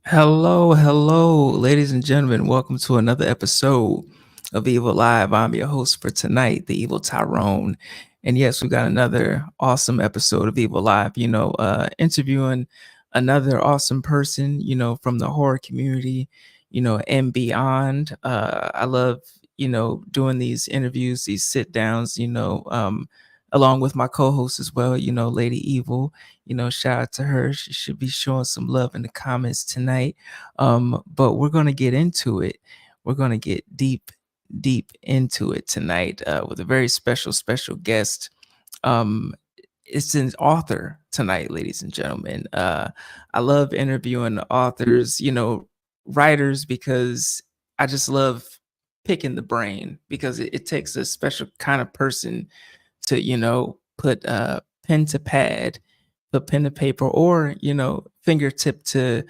Hello, ladies and gentlemen. Welcome to another episode of Evil Live. I'm your host for tonight, the Evil Tyrone. And yes, we got another awesome episode of Evil Live, interviewing another awesome person, from the horror community, and beyond. I love, doing these interviews, these sit downs, along with my co host as well, Lady Evil. Shout out to her. She should be showing some love in the comments tonight. But we're gonna get into it. We're gonna get deep into it tonight with a very special guest. Um, it's an author tonight, ladies and gentlemen. I love interviewing authors, writers, because I just love picking the brain because it takes a special kind of person to put pen to pad, put pen to paper, or fingertip to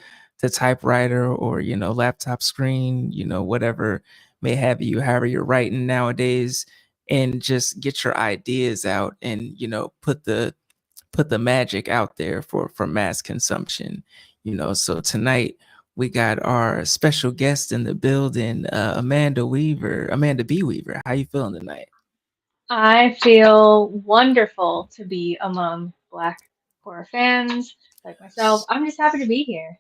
typewriter, or laptop screen, whatever may have you, however you're writing nowadays, and just get your ideas out and put the magic out there for mass consumption. So tonight we got our special guest in the building, Amanda B Weaver. How you feeling tonight? I feel wonderful to be among Black horror fans like myself. I'm just happy to be here.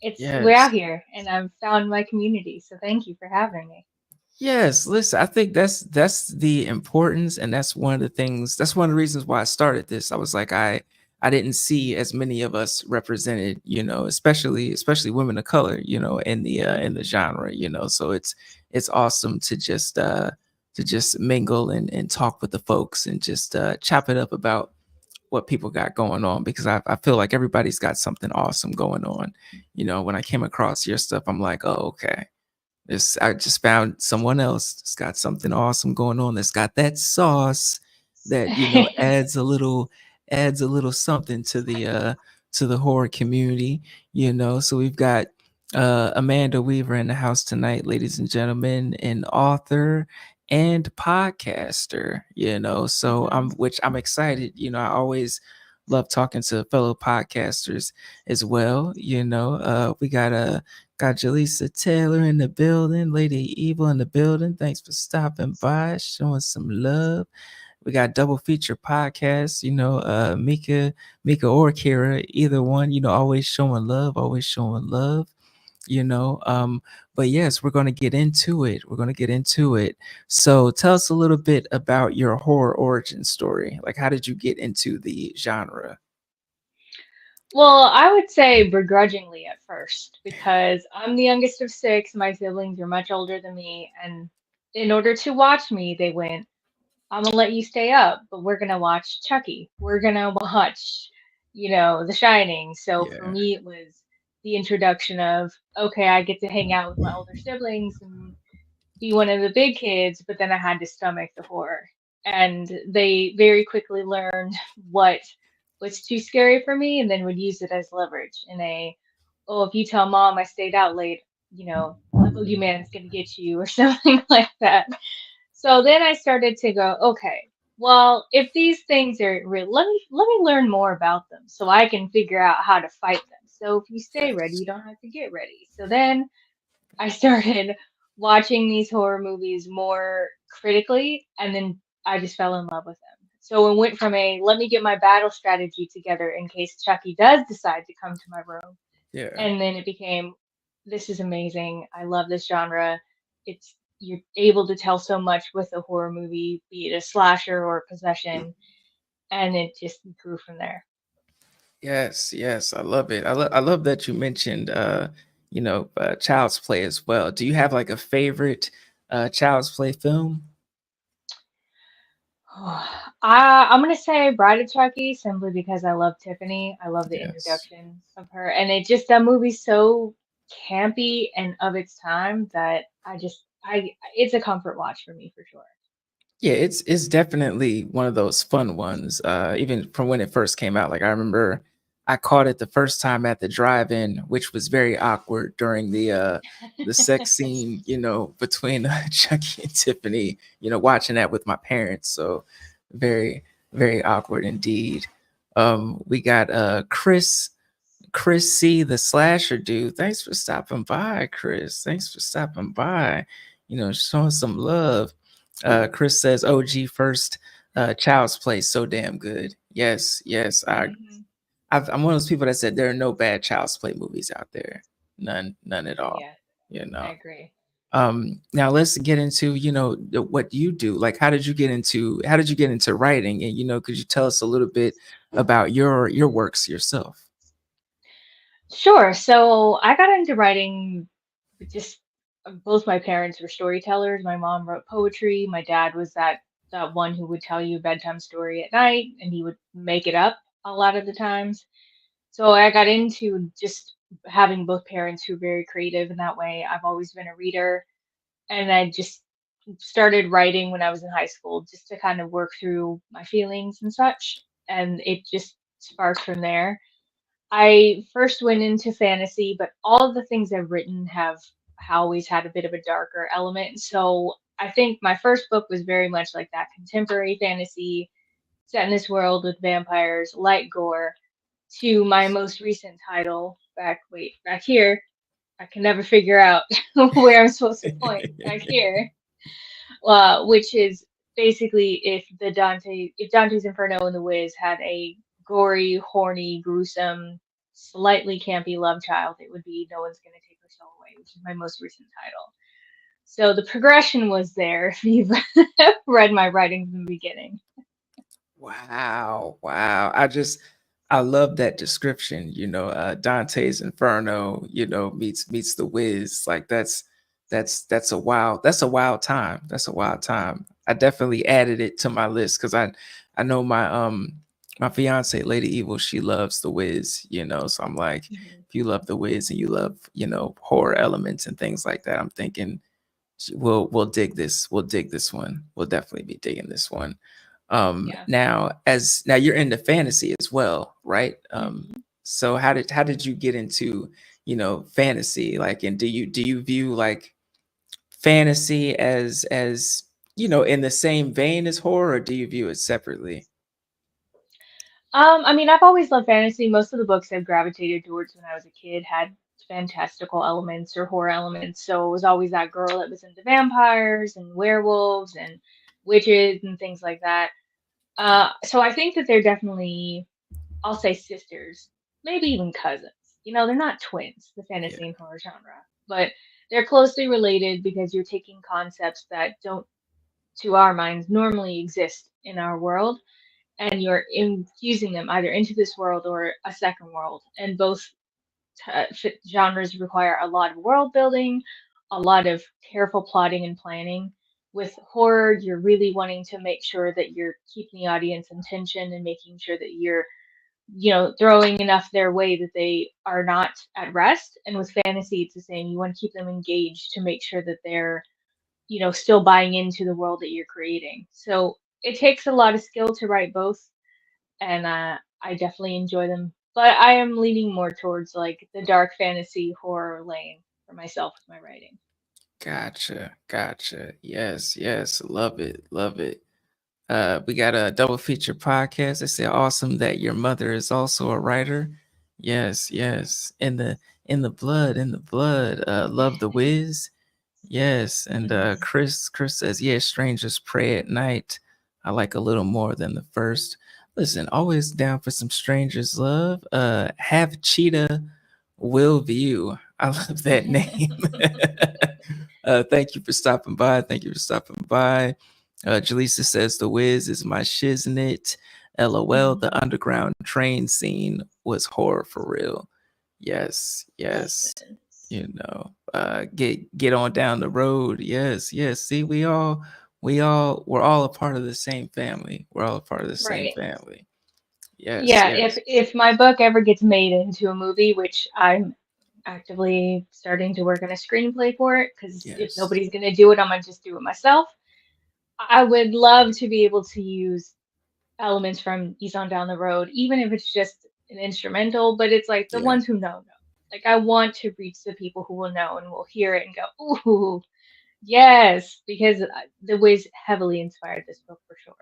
We're Yes. out here, and I've found my community. So thank you for having me. Yes, listen, I think that's the importance, and that's one of the things. That's one of the reasons why I started this. I was like, I didn't see as many of us represented, especially women of color, in the genre, So it's awesome to just mingle and talk with the folks and just chop it up about what people got going on, because I feel like everybody's got something awesome going on. When I came across your stuff, I'm like, oh, okay, I just found someone else that's got something awesome going on. That's got that sauce that adds a little something to the horror community. So we've got Amanda Weaver in the house tonight, ladies and gentlemen, an author and podcaster. So Mhm. I'm excited. I always love talking to fellow podcasters as well. We got Jaleesa Taylor in the building, Lady Evil in the building. Thanks for stopping by, showing some love. We got double feature podcasts, Mika or Kira, either one, always showing love, always showing love, you know. But yes, we're gonna get into it. We're gonna get into it. So tell us a little bit about your horror origin story. Like, how did you get into the genre? Well, I would say begrudgingly at first because I'm the youngest of six. My siblings are much older than me, and in order to watch me, they went, I'm gonna let you stay up, but we're gonna watch Chucky. We're gonna watch, The Shining. So for Yeah. me, it was the introduction of, okay, I get to hang out with my older siblings and be one of the big kids, but then I had to stomach the horror. And they very quickly learned what was too scary for me and then would use it as leverage in oh, if you tell mom I stayed out late, the boogeyman's gonna get you or something like that. So then I started to go, okay, well, if these things are real, let me learn more about them so I can figure out how to fight them. So if you stay ready, you Yes. don't have to get ready. So then I started watching these horror movies more critically, and then I just fell in love with them. So it went from a let me get my battle strategy together in case Chucky does decide to come to my room, Yeah. and then it became this is amazing. I love this genre. It's you're able to tell so much with a horror movie, be it a slasher or possession, and it just grew from there. Yes, yes, I love it. I love that you mentioned Child's Play as well. Do you have like a favorite Child's Play film? I'm gonna say Bride of Chucky simply because I love Tiffany. I love the Yes. introduction of her, and it just that movie's so campy and of its time that I it's a comfort watch for me for sure. Yeah, it's definitely one of those fun ones. Even from when it first came out. Like, I remember I caught it the first time at the drive-in, which was very awkward during the sex scene, between Chucky and Tiffany, watching that with my parents. So very, very awkward indeed. We got Chris. Chris C, the slasher dude. Thanks for stopping by, Chris. Thanks for stopping by. Showing some love. Chris says OG first Child's Play so damn good. Yes, yes. Hmm. I'm one of those people that said there are no bad Child's Play movies out there. None, none at all. Yeah, You I know. agree. Now let's get into what you do. Like, how did you get into writing? And could you tell us a little bit about your works yourself? Sure. So I got into writing just both my parents were storytellers. My mom wrote poetry. My dad was that one who would tell you a bedtime story at night, and he would make it up a lot of the times. So I got into just having both parents who are very creative in that way. I've always been a reader, and I just started writing when I was in high school just to kind of work through my feelings and such. And it just sparked from there. I first went into fantasy, but all of the things I've written have always had a bit of a darker element. So I think my first book was very much like that contemporary fantasy set in this world with vampires, light gore, to my most recent title, back here. I can never figure out where I'm supposed to point back here, which is basically if Dante's Inferno and the Wiz had a gory, horny, gruesome, slightly campy love child, it would be No One's Gonna Take Her Soul Away, which is my most recent title. So the progression was there if you've read my writing from the beginning. Wow, wow. I love that description, Dante's Inferno, meets the Wiz. Like that's a wild time. That's a wild time. I definitely added it to my list because I know my fiance, Lady Evil, she loves the Wiz, so I'm like, Mhm. if you love the Wiz and you love, horror elements and things like that, I'm thinking we'll dig this. We'll dig this one. We'll definitely be digging this one. Yeah. Now you're into fantasy as well, right? Hmm. So how did you get into fantasy? Like, and do you view like fantasy as in the same vein as horror, or do you view it separately? I mean, I've always loved fantasy. Most of the books I've gravitated towards when I was a kid had fantastical elements or horror elements. So it was always that girl that was into vampires and werewolves and witches and things like that. So I think that they're definitely, I'll say sisters, maybe even cousins. They're not twins, the Yeah, fantasy and horror genre, but they're closely related because you're taking concepts that don't, to our minds, normally exist in our world, and you're infusing them either into this world or a second world. And both genres require a lot of world building, a lot of careful plotting and planning. With horror, you're really wanting to make sure that you're keeping the audience in tension and making sure that you're, throwing enough their way that they are not at rest. And with fantasy, it's the same. You want to keep them engaged to make sure that they're, still buying into the world that you're creating. So it takes a lot of skill to write both, and I definitely enjoy them. But I am leaning more towards like the dark fantasy horror lane for myself with my writing. gotcha, gotcha. Yes, yes, love it, love it. We got a double feature podcast. They say awesome that your mother is also a writer. Yes, yes. In the blood, in the blood. Love the whiz. Yes. And Mhm. Chris says, yeah, strangers pray at night. I like a little more than the first. Listen, always down for some strangers love. Have cheetah will view. I love that name. Thank you for stopping by. Thank you for stopping by. Jaleesa says the Wiz is my shiznit. LOL. The Mhm. underground train scene was horror for real. Yes, yes. Listen, Get on down the road. Yes, yes. See, we're all a part of the same family. We're all a part of the same right? family. Yes, Yeah. If yes, if my book ever gets made into a movie, which I'm actively starting to work on a screenplay for it, because if yes. nobody's gonna do it, I'm gonna just do it myself. I would love to be able to use elements from East on Down the Road, even if it's just an instrumental, but it's like the Yeah. ones who know. Like I want to reach the people who will know and will hear it and go, ooh, yes, because The Wiz heavily inspired this book for sure.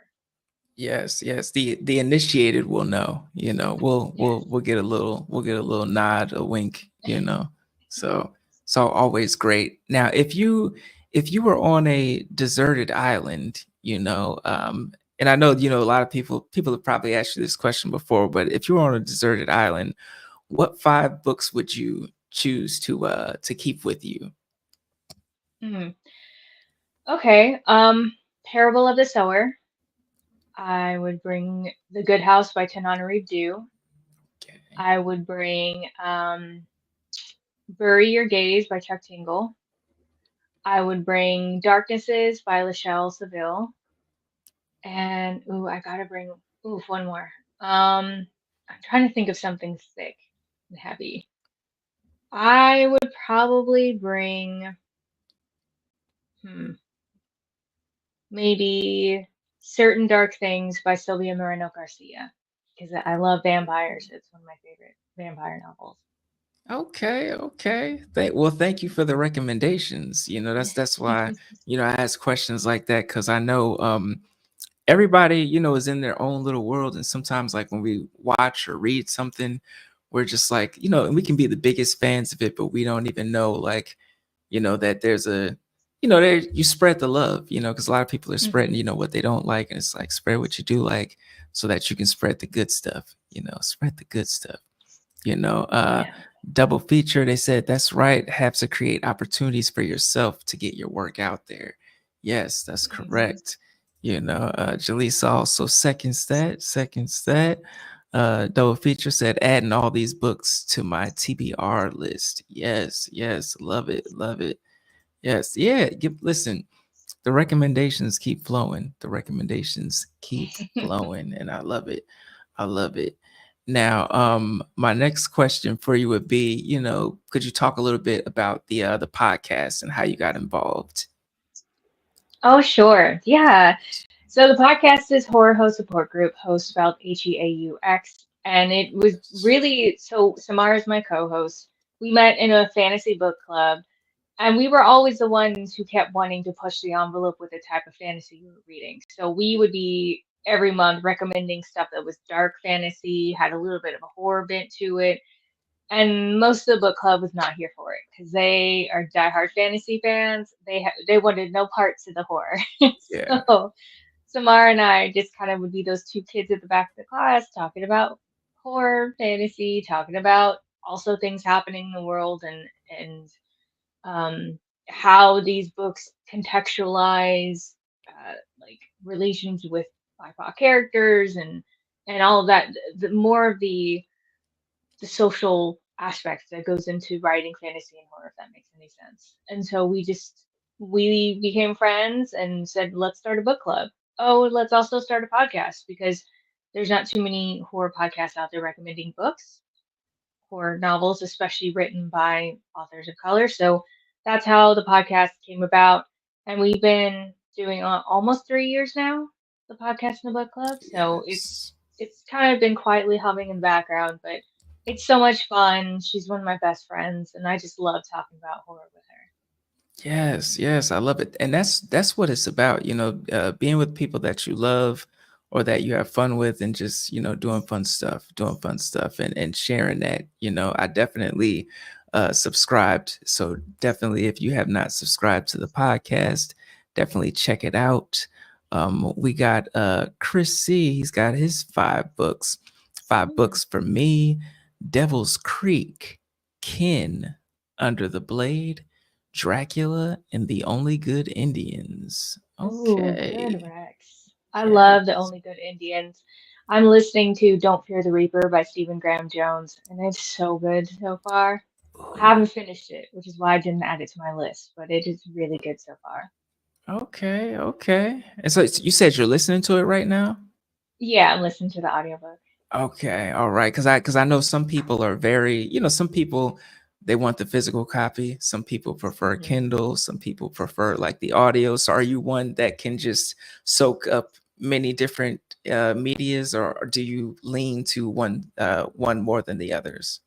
Yes, yes. The initiated will know, you know. Yes. We'll get a little nod, a wink, you know. So so always great. Now, if you were on a deserted island, you know, and I know, you know, a lot of people have probably asked you this question before, but if you were on a deserted island, what five books would you choose to keep with you? Mhm. Okay. Parable of the Sower. I would bring The Good House by Tananarive Due. Okay. I would bring Bury Your Gaze by Chuck Tingle. I would bring Darknesses by Lachelle Seville. And ooh, I gotta bring one more. I'm trying to think of something thick and heavy. I would probably bring hmm, maybe Certain Dark Things by Sylvia Moreno Garcia because I love vampires. It's one of my favorite vampire novels. Okay, okay. Thank you for the recommendations. You know, that's why, you know, I ask questions like that because I know everybody, you know, is in their own little world. And sometimes like when we watch or read something, we're just like, you know, and we can be the biggest fans of it, but we don't even know like, you know, that there's a, you know, there you spread the love, you know, because a lot of people are spreading, Hmm. you know, what they don't like. And it's like spread what you do like so that you can spread the good stuff, you know, spread the good stuff, you know. Yeah. Double feature, they said that's right, have to create opportunities for yourself to get your work out there. Yes, that's Hmm. correct. You know, Jaleesa also seconds that. Double feature said adding all these books to my TBR list. Yes, yes, love it, love it. Yes, yeah, listen, the recommendations keep flowing. The recommendations keep flowing, and I love it. I love it. Now, my next question for you would be, you know, could you talk a little bit about the podcast and how you got involved? Oh, sure. Yeah. So the podcast is Horror Host Support Group, host spelled Heaux, and it was really so Samara's my co-host. We met in a fantasy book club, and we were always the ones who kept wanting to push the envelope with the type of fantasy we were reading. So we would be every month recommending stuff that was dark fantasy, had a little bit of a horror bent to it, and most of the book club was not here for it because they are diehard fantasy fans. They wanted no parts of the horror. Yeah. So Samara and I just kind of would be those two kids at the back of the class talking about horror, fantasy, talking about also things happening in the world and um, how these books contextualize like relations with BIPOC characters and all of that. The more of the social aspect that goes into writing fantasy and horror, if that makes any sense. And so we became friends and said, let's start a book club. Oh, let's also start a podcast because there's not too many horror podcasts out there recommending books or novels, especially written by authors of color. So that's how the podcast came about. And we've been doing almost 3 years now, the podcast and the book club. So Yes. it's kind of been quietly humming in the background, but it's so much fun. She's one of my best friends, and I just love talking about horror with her. Yes, yes, I love it. And that's what it's about, you know, being with people that you love or that you have fun with and just, you know, doing fun stuff and sharing that, you know. I definitely subscribed. So definitely if you have not subscribed to the podcast, definitely check it out. We got Chris C, he's got his five books. Five Mm. books for me, Devil's Creek, Kin, Under the Blade, Dracula and the Only Good Indians. Oh, good, Okay. Rex. I love The Yes. Only Good Indians. I'm listening to Don't Fear the Reaper by Stephen Graham Jones, and it's so good so far. I Ooh, haven't finished it, which is why I didn't add it to my list, but it is really good so far. okay, okay. And so you said you're listening to it right now? Yeah, I'm listening to the audiobook. Okay, all right. Because I know some people are very, you know, some people they want the physical copy. Some people prefer Mhm. Kindle. Some people prefer like the audio. So are you one that can just soak up many different medias, or do you lean to one more than the others?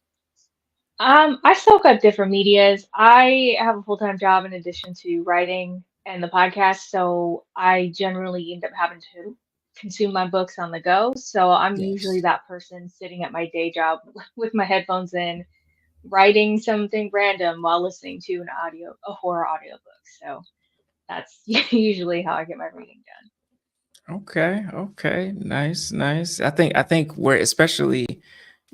I soak up different medias. I have a full-time job in addition to writing and the podcast, so I generally end up having consume my books on the go. So I'm usually Yes. that person sitting at my day job with my headphones in, writing something random while listening to a horror audiobook. So that's usually how I get my reading done. Okay, okay, nice, nice. I think where especially,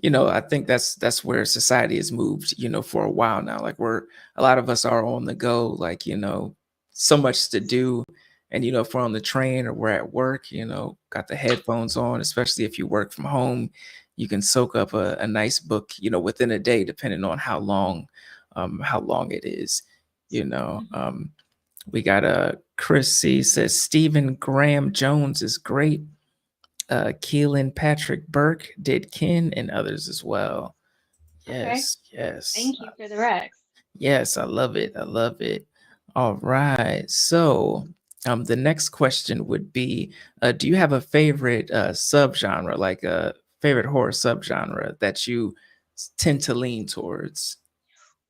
I think that's where society has moved, for a while now. Like we're a lot of us are on the go, like, so much to do. And if we're on the train or we're at work, got the headphones on, especially if you work from home, you can soak up a nice book, within a day, depending on how long it is, you know. Hmm. We got Chris C says Stephen Graham Jones is great. Keelan Patrick Burke did Ken and others as well. Okay. Yes, yes, Thank you for the Rex. yes. I love it. I love it. All right. So, the next question would be, do you have a favorite subgenre, like a favorite horror subgenre that you tend to lean towards?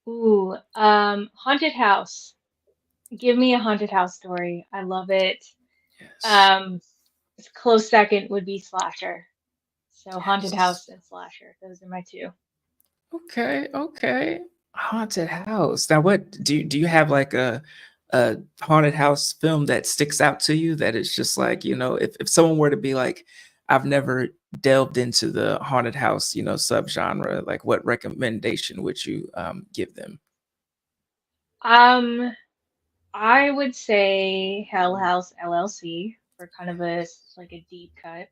Ooh, haunted house. Give me a haunted house story. I love it. Yes, Um, close second would be slasher. So haunted yes. house and slasher. Those are my two. Okay, okay. Haunted house. Now, what do you have like a haunted house film that sticks out to you that is just like, if someone were to be like, I've never delved into the haunted house, subgenre, like what recommendation would you give them? Um, I would say Hell House LLC for kind of like a deep cut.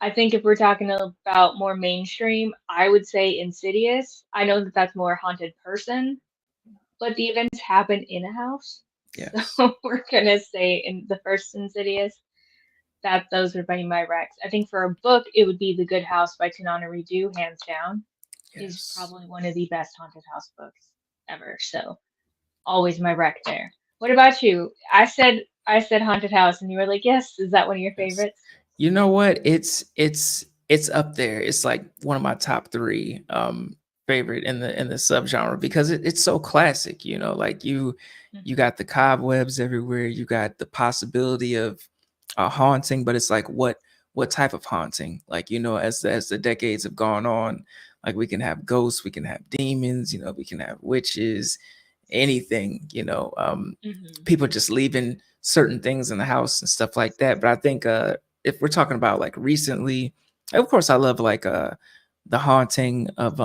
I think if we're talking about more mainstream, I would say Insidious. I know that that's more haunted person, but the events happen in a house. So Yes. we're gonna say in the first Insidious that those would be my recs. I think for a book, it would be The Good House by Tanana Redo, hands down. Is Yes. probably one of the best haunted house books ever. So always my rec there. What about you? I said haunted house, and you were like, yes. Is that one of your Yes. favorites? You know what? It's up there. It's like one of my top three favorite in the subgenre because it's so classic, like you Hmm. got the cobwebs everywhere, you got the possibility of a haunting, but it's like what type of haunting? Like, as the decades have gone on, like we can have ghosts, we can have demons, we can have witches, anything, Hmm. people just leaving certain things in the house and stuff like that. But I think if we're talking about like recently, of course I love like the haunting of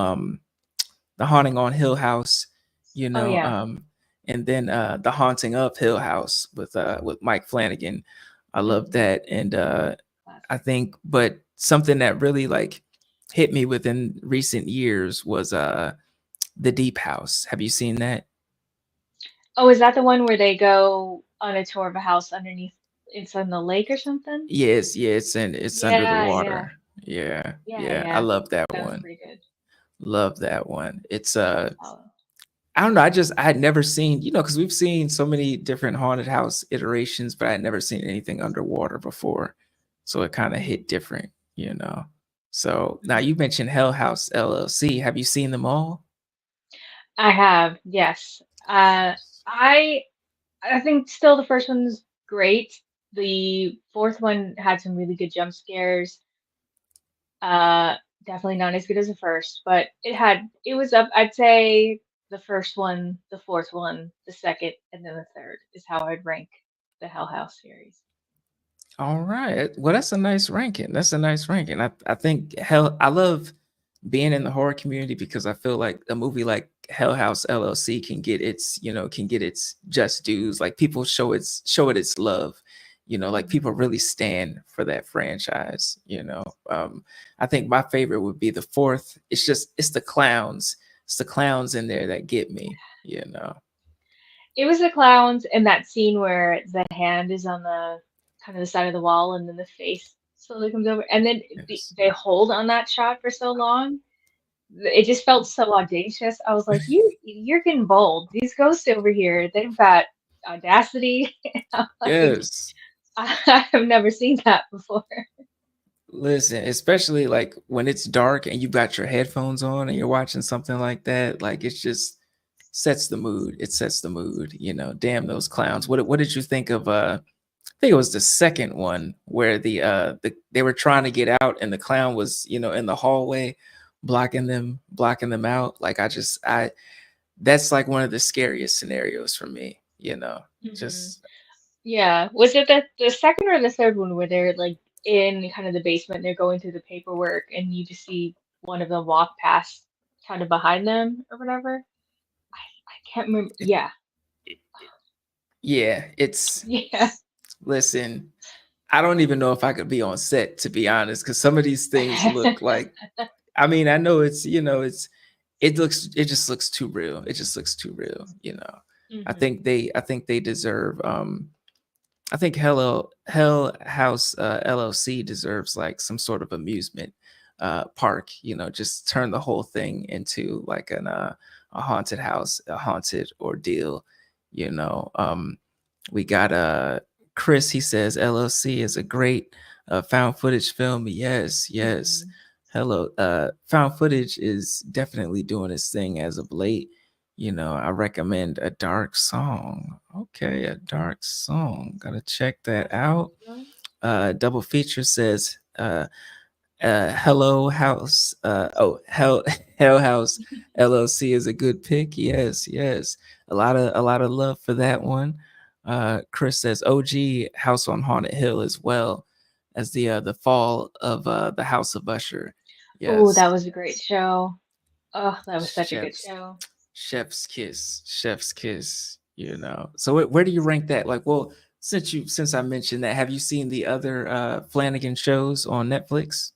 the haunting on Hill House, you Oh know, yeah. um and then the haunting of Hill House with Mike Flanagan. I love Hmm. that. And I Classic. think but something that really like hit me within recent years was the Deep House. Have you seen that? Oh, is that the one where they go on a tour of a house underneath? It's on the lake or something? Yes, yeah, it's under the Yeah, yeah, water. Yeah, yeah, yeah. I yeah. love that That was one. pretty good. Love that one. It's Good follow. I don't know. I had never seen, because we've seen so many different haunted house iterations, but I had never seen anything underwater before. So it kind of Hmm. hit different, you know. So now Hmm. you mentioned Hell House LLC. Have you seen them all? I have, yes. I I think still the first one's great. The fourth one had some really good jump scares. Uh, Definitely not as good as the first, but it was up. I'd say the first one, the fourth one, the second, and then the third is how I'd rank the Hell House series. All right. Well, that's a nice ranking. That's a nice ranking. I think hell I love being in the horror community because I feel like a movie like Hell House LLC can get its just dues. Like people show it its love. Like Hmm. people really stand for that franchise. I think my favorite would be the fourth. It's the clowns. It's the clowns in there that get me. It was the clowns and that scene where the hand is on the kind of the side of the wall, and then the face slowly comes over, and then Yes. they hold on that shot for so long. It just felt so audacious. I was like, you're getting bold. These ghosts over here, they've got audacity. I'm like, Yes. I have never seen that before. Listen, especially like when it's dark and you got your headphones on and you're watching something like that, like it's just sets the mood. It sets the mood. Damn those clowns. What did you think of think it was the second one where they were trying to get out and the clown was, in the hallway blocking them out. Like I that's like one of the scariest scenarios for me, Hmm. just Yeah. Was it the second or the third one where they're like in kind of the basement, they're going through the paperwork, and you just see one of them walk past kind of behind them or whatever? I can't remember. it, Yeah. it, yeah, it's Yeah. listen, I don't even know if I could be on set, to be honest, because some of these things look like, I mean, I know it just looks too real. It just looks too real. Hmm. I think they deserve I think Hell House LLC deserves like some sort of amusement park. Just turn the whole thing into like a haunted house, a haunted ordeal. You know, we got Chris. He says LLC is a great found footage film. Yes, yes. Hmm. Hello, found footage is definitely doing its thing as of late. I recommend A Dark Song. Okay, A Dark Song. Gotta check that out. Double feature says Hello House. Hell House LLC is a good pick. Yes, yes. A lot of love for that one. Chris says OG House on Haunted Hill as well as the fall of the House of Usher. Oh, that Yes. was a great show. Oh, that was such a good Chef's show. chef's kiss. So where do you rank that? Like, well, since I mentioned that, have you seen the other Flanagan shows on Netflix?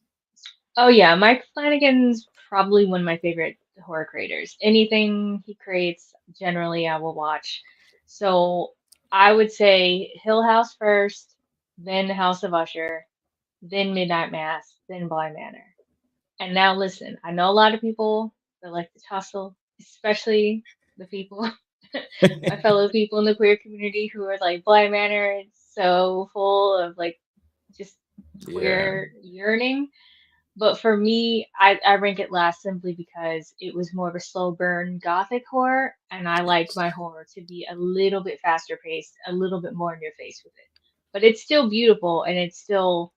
Oh yeah, Mike Flanagan's probably one of my favorite horror creators. Anything he creates, generally I will watch. So I would say Hill House first, then House of Usher, then Midnight Mass, then Bly Manor. And now listen, I know a lot of people that like to tussle, especially the people, my fellow people in the queer community who are like Bly Manor is so full of like just Yeah. queer yearning. But for me, I rank it last simply because it was more of a slow burn gothic horror, and I like my horror to be a little bit faster paced, a little bit more in your face with it. But it's still beautiful, and it's still,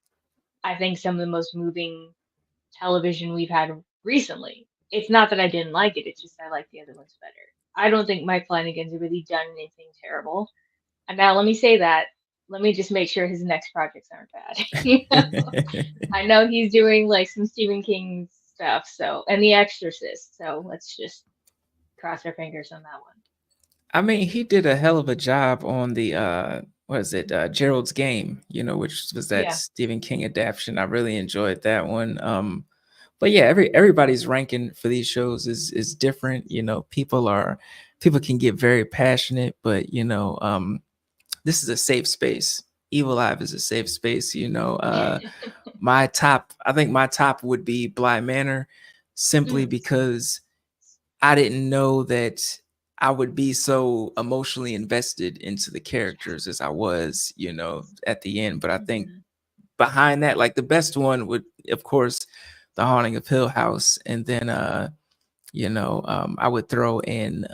I think, some of the most moving television we've had recently. It's not that I didn't like it, it's just I like the other ones better. I don't think Mike Flanagan's really done anything terrible. And now let me say that. Let me just make sure his next projects aren't bad. You know? I know he's doing like some Stephen King stuff, so and The Exorcist. So let's just cross our fingers on that I mean, he did a hell of a job on the what is it, Gerald's Game, which was one. that Yeah. Stephen King adaptation. I really enjoyed that one. But yeah, everybody's ranking for these shows is different. People can get very passionate, but this is a safe space. Evil Live is a safe space. I think my top would be Bly Manor, simply Mm, because I didn't know that I would be so emotionally invested into the characters as I was, at the end. But I think mhm. behind that, like the best one would, of course, The Haunting of Hill House, and then I would throw in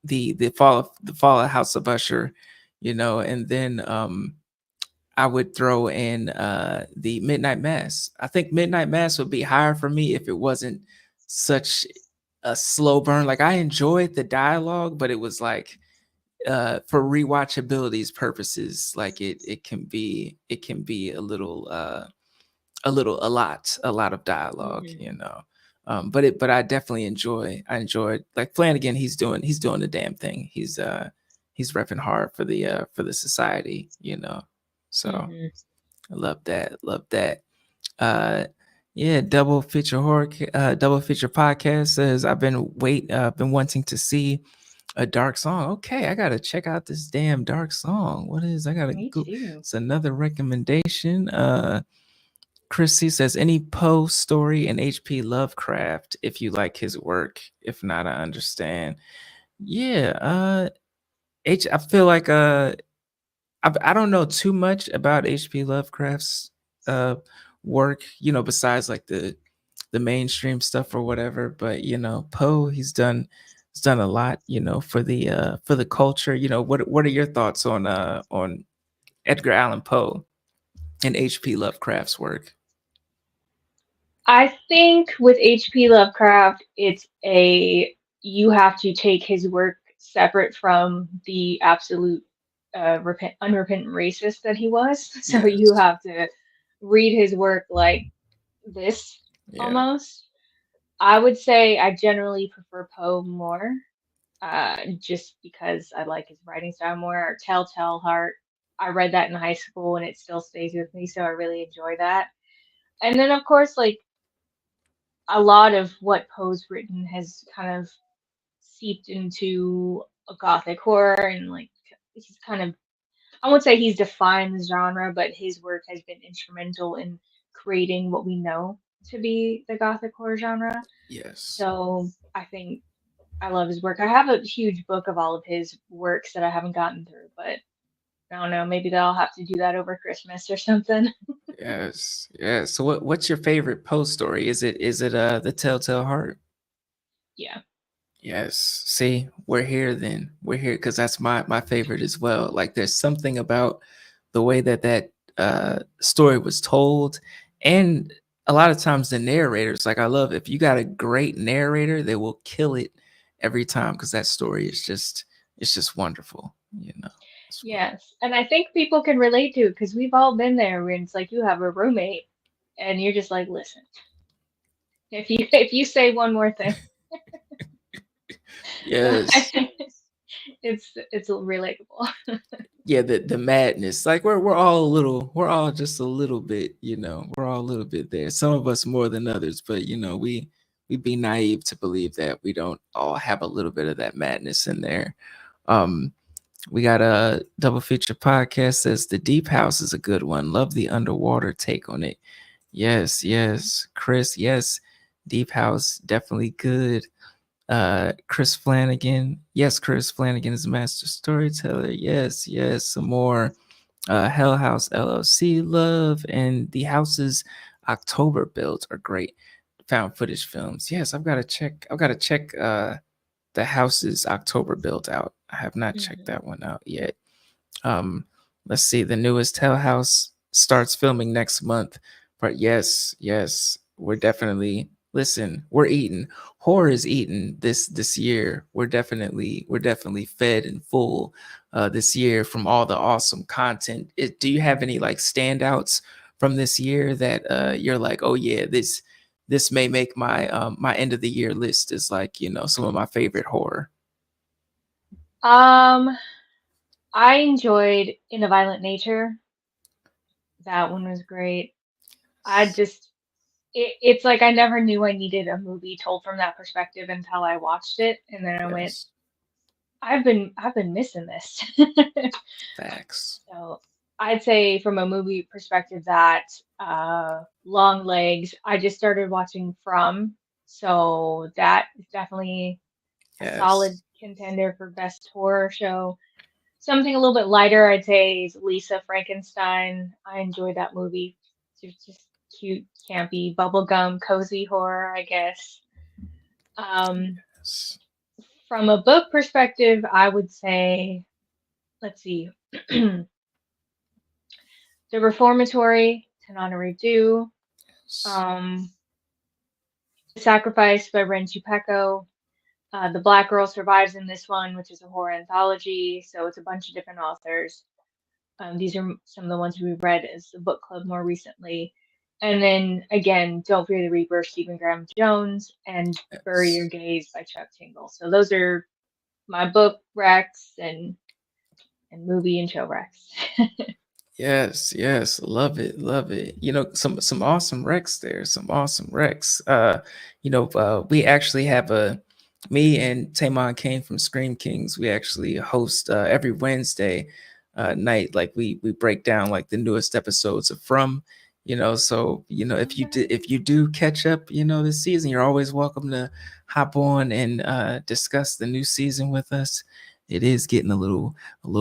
the fall of House of Usher, and then I would throw in the Midnight Mass. I think Midnight Mass would be higher for me if it wasn't such a slow burn. Like I enjoyed the dialogue, but it was like for rewatchability's purposes, like it can be a lot of dialogue, Mhm. but I enjoyed like Flanagan. He's doing the damn thing. He's repping hard for the society, so Mhm. I love that. uh yeah, double feature podcast says been wanting to see a dark song. Okay, I gotta check out this damn dark song. What is, I gotta Me go. too. It's another recommendation. Chrissy says any Poe story and HP Lovecraft if you like his work. If not, I understand. Yeah, I feel like I don't know too much about HP Lovecraft's uh work, besides like the mainstream stuff or whatever. But Poe, he's done a lot, for the culture. What are your thoughts on Edgar Allan Poe and H.P. Lovecraft's work. I think with H.P. Lovecraft, it's a you have to take his work separate from the absolute unrepentant racist that he was. So you Yes. have to read his work like this Yeah. almost. I would say I generally prefer Poe more, just because I like his writing style more. Telltale Heart, I read that in high school and it still stays with me, so I really enjoy that. And then, of course, like a lot of what Poe's written has kind of seeped into a gothic horror and like he's kind of I won't say he's defined the genre, but his work has been instrumental in creating what we know to be the gothic horror genre. Yes. So I think I love his work. I have a huge book of all of his works that I haven't gotten through, but I don't know, maybe I'll have to do that over Christmas or something. Yes. Yes. So what's your favorite Poe story? Is it The Telltale Heart? Yeah. Yes. See, we're here then. We're here because that's my favorite as well. Like there's something about the way that story was told, and a lot of times the narrators. Like I love if you got a great narrator, they will kill it every time because that story is just it's just wonderful. You know. It's Yes. And I think people can relate to it because we've all been there when it's like you have a roommate and you're just like, listen, if you say one more thing, yes. it's relatable. Yeah, the madness. Like we're all just a little bit, you know, we're all a little bit there. Some of us more than others, but you know, we be naive to believe that we don't all have a little bit of that madness in there. Um, we got a double feature podcast says the deep house is a good one. Love the underwater take on it. Yes, yes, Chris, yes. Deep house, definitely good. Chris Flanagan. Yes, Chris Flanagan is a master storyteller. Yes, yes, some more Hell House LLC love and the houses October builds are great. Found footage films. Yes, I've got to check the houses October build out. I have not checked Mhm. that one out yet. Um, let's see, the newest Hell House starts filming next month. But yes, yes, we're definitely listen. We're eating. Horror is eating this year. We're definitely fed and full this year from all the awesome content. Do you have any like standouts from this year that you're like, oh yeah, this may make my my end of the year list is like you know some of my favorite horror. Um, I enjoyed In a Violent Nature. That one was great. I just it's like I never knew I needed a movie told from that perspective until I watched it, and then I went, Yes, I've been missing this. facts. So I'd say from a movie perspective that Long Legs, I just started watching From, so that is definitely a solid Yes. contender for best horror show. Something a little bit lighter, I'd say, is Lisa Frankenstein. I enjoyed that movie. It's just cute, campy, bubblegum, cozy horror, I guess. Um, Yes. from a book perspective, I would say, let's see, The Reformatory, Tananarive Due, Yes. um, The Sacrifice by Ren Chupeco. The Black Girl survives in this one, which is a horror anthology, so it's a bunch of different authors. These are some of the ones we read as a book club more recently. And then again, Don't Fear the Reaper, Stephen Graham Jones, and Bury Your Yes. Gaze by Chuck Tingle. So those are my book recs and movie and show recs. Yes, yes, love it, love it. You know, some awesome recs there, some awesome recs. We actually have a me and Tamon Kane from Scream Kings. We actually host every Wednesday night. Like we break down like the newest episodes of From. You know, so you know Okay. if you do catch up, you know this season, you're always welcome to hop on and discuss the new season with us. It is getting a little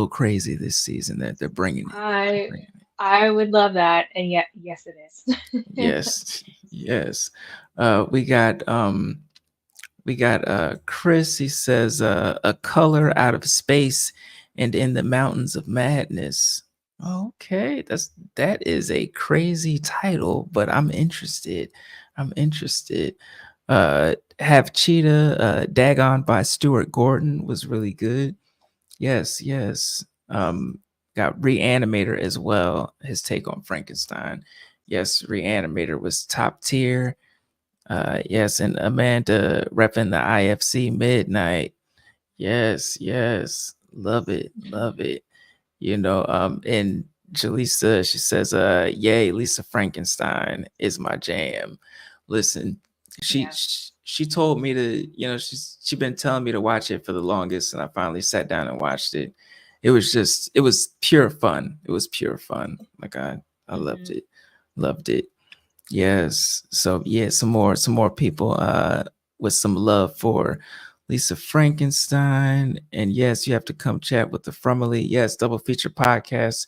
crazy this season that they're bringing it. They're I bringing it. I would love that, and yet yes, it is. Yes, yes. We got Chris. He says a color out of space and in the mountains of madness. Okay, that is a crazy title, but I'm interested. I'm interested. Have Cheetah, Dagon by Stuart Gordon was really good. Yes, yes. Got Reanimator as well. His take on Frankenstein. Yes, Reanimator was top tier. Yes, and Amanda repping the IFC Midnight. Yes, yes. Love it. Love it. And Jaleesa, she says, yay, Lisa Frankenstein is my jam. Listen, she Yeah. she, she told me to, she been telling me to watch it for the longest, and I finally sat down and watched it. It was pure fun. It was pure fun. Like I loved Hmm. it. Loved it. Yes. So yeah, some more people with some love for Lisa Frankenstein. And yes, you have to come chat with the Frumily. Yes, double feature podcast.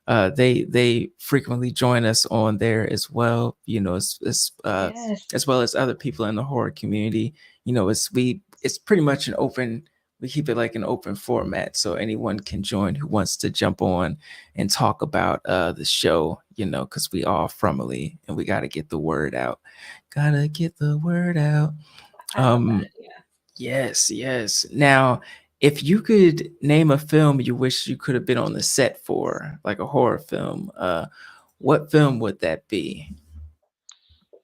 They frequently join us on there as well, Yes. as well as other people in the horror community. It's pretty much an open, we keep it like an open format, so anyone can join who wants to jump on and talk about the show, because we all fromily and we got to get the word out. Gotta get the word out. I love Um, that. Yeah. yes, yes. Now, if you could name a film you wish you could have been on the set for, like a horror film, what film would that be?